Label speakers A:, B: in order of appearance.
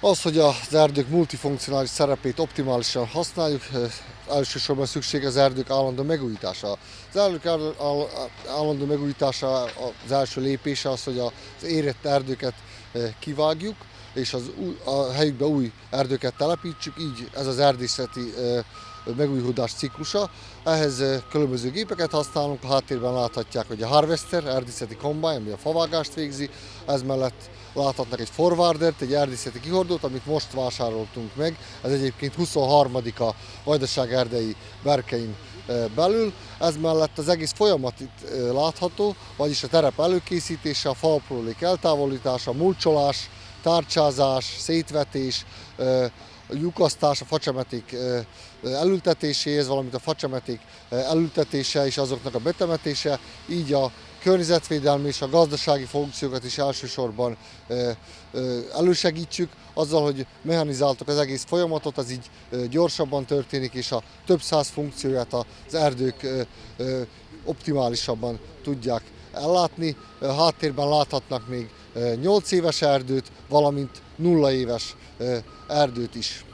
A: Az, hogy az erdők multifunkcionális szerepét optimálisan használjuk, elsősorban szükség az erdők állandó megújítása. Az erdők állandó megújítása az első lépése az, hogy az érett erdőket kivágjuk, és a helyükbe új erdőket telepítsük, így ez az erdészeti megújulás ciklusa. Ehhez különböző gépeket használunk, a háttérben láthatják, hogy a harvester, erdészeti kombány, ami a favágást végzi, ez mellett láthatnak egy forwardert, egy erdészeti kihordót, amit most vásároltunk meg. Ez egyébként 23. Vajdaság erdei berkein belül. Ez mellett az egész folyamat itt látható, vagyis a terep előkészítése, a faaprólék eltávolítása, mulcsolás, tárcsázás, szétvetés, lyukasztás a facsemeték elültetéséhez, valamint a facsemeték elültetése és azoknak a betemetése, így a környezetvédelmi és a gazdasági funkciókat is elsősorban elősegítsük, azzal, hogy mechanizáltuk az egész folyamatot, az így gyorsabban történik, és a több száz funkcióját az erdők optimálisabban tudják ellátni. Háttérben láthatnak még 8 éves erdőt, valamint 0 éves erdőt is.